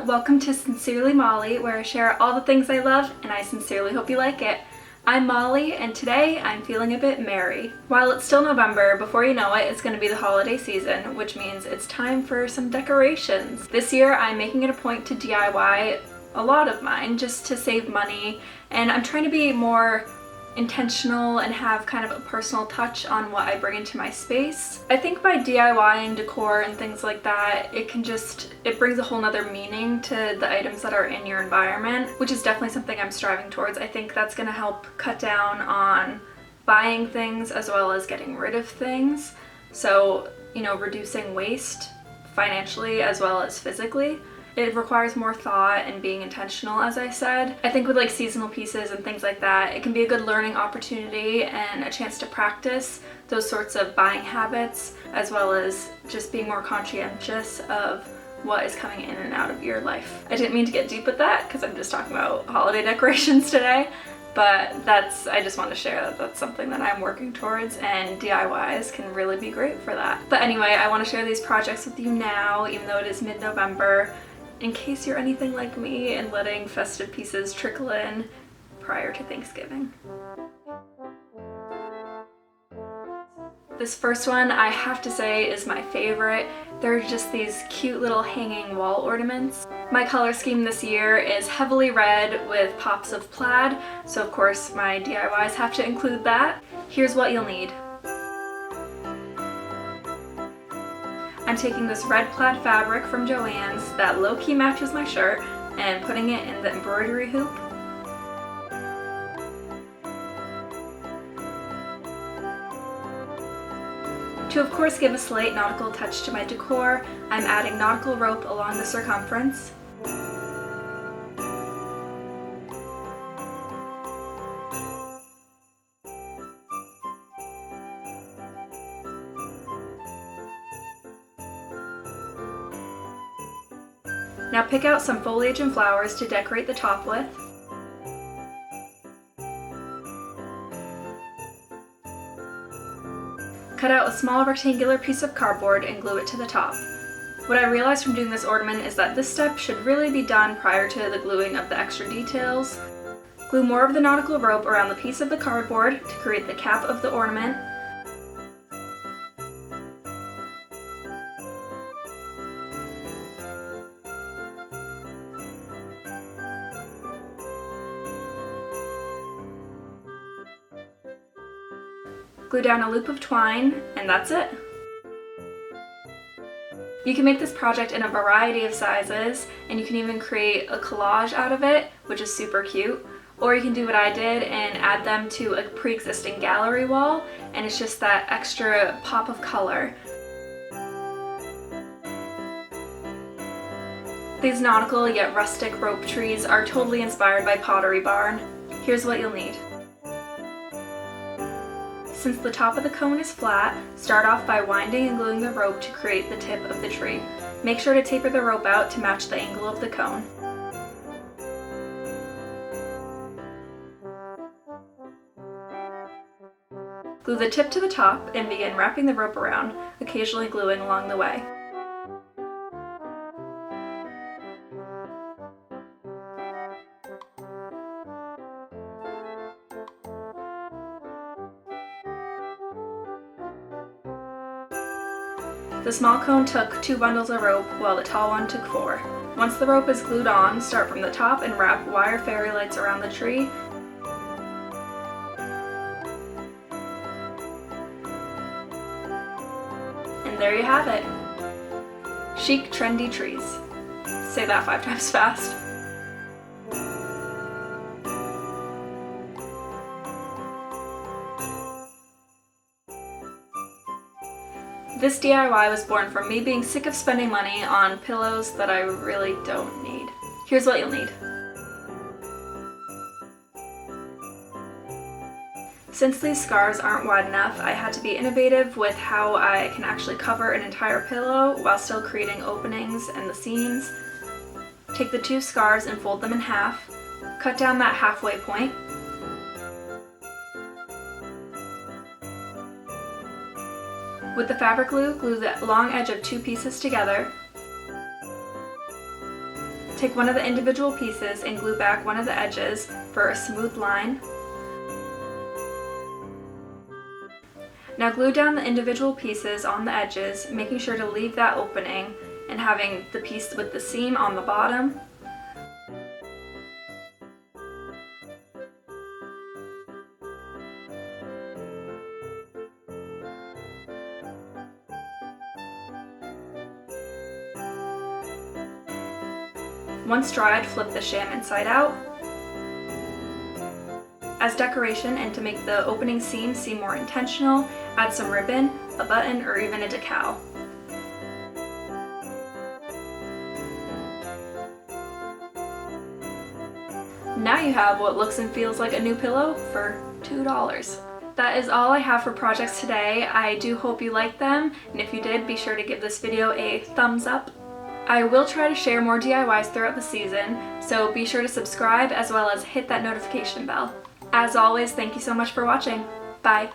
welcome to Sincerely Molly, where I share all the things I love and I sincerely hope you like it. I'm Molly, and today I'm feeling a bit merry. While it's still November, before you know it, it's going to be the holiday season, which means it's time for some decorations. This year I'm making it a point to DIY a lot of mine just to save money, and I'm trying to be more intentional and have kind of a personal touch on what I bring into my space. I think by DIYing decor and things like that, it brings a whole nother meaning to the items that are in your environment, which is definitely something I'm striving towards. I think that's going to help cut down on buying things as well as getting rid of things. So, reducing waste financially as well as physically. It requires more thought and being intentional, as I said. I think with like seasonal pieces and things like that, it can be a good learning opportunity and a chance to practice those sorts of buying habits, as well as just being more conscientious of what is coming in and out of your life. I didn't mean to get deep with that because I'm just talking about holiday decorations today, but I just want to share that that's something that I'm working towards, and DIYs can really be great for that. But anyway, I want to share these projects with you now, even though it is mid-November, in case you're anything like me and letting festive pieces trickle in prior to Thanksgiving. This first one, I have to say, is my favorite. They're just these cute little hanging wall ornaments. My color scheme this year is heavily red with pops of plaid, so of course my DIYs have to include that. Here's what you'll need. I'm taking this red plaid fabric from Joann's that low-key matches my shirt and putting it in the embroidery hoop. To of course give a slight nautical touch to my decor, I'm adding nautical rope along the circumference. Now pick out some foliage and flowers to decorate the top with. Cut out a small rectangular piece of cardboard and glue it to the top. What I realized from doing this ornament is that this step should really be done prior to the gluing of the extra details. Glue more of the nautical rope around the piece of the cardboard to create the cap of the ornament. Glue down a loop of twine, and that's it. You can make this project in a variety of sizes, and you can even create a collage out of it, which is super cute. Or you can do what I did and add them to a pre-existing gallery wall, and it's just that extra pop of color. These nautical yet rustic rope trees are totally inspired by Pottery Barn. Here's what you'll need. Since the top of the cone is flat, start off by winding and gluing the rope to create the tip of the tree. Make sure to taper the rope out to match the angle of the cone. Glue the tip to the top and begin wrapping the rope around, occasionally gluing along the way. The small cone took 2 bundles of rope, while the tall one took 4. Once the rope is glued on, start from the top and wrap wire fairy lights around the tree. And there you have it. Chic, trendy trees. Say that 5 times fast. This DIY was born from me being sick of spending money on pillows that I really don't need. Here's what you'll need. Since these scarves aren't wide enough, I had to be innovative with how I can actually cover an entire pillow while still creating openings and the seams. Take the 2 scarves and fold them in half. Cut down that halfway point. With the fabric glue, glue the long edge of 2 pieces together. Take one of the individual pieces and glue back one of the edges for a smooth line. Now glue down the individual pieces on the edges, making sure to leave that opening and having the piece with the seam on the bottom. Once dried, flip the sham inside out. As decoration and to make the opening seam seem more intentional, add some ribbon, a button, or even a decal. Now you have what looks and feels like a new pillow for $2. That is all I have for projects today. I do hope you liked them, and if you did, be sure to give this video a thumbs up. I will try to share more DIYs throughout the season, so be sure to subscribe as well as hit that notification bell. As always, thank you so much for watching. Bye!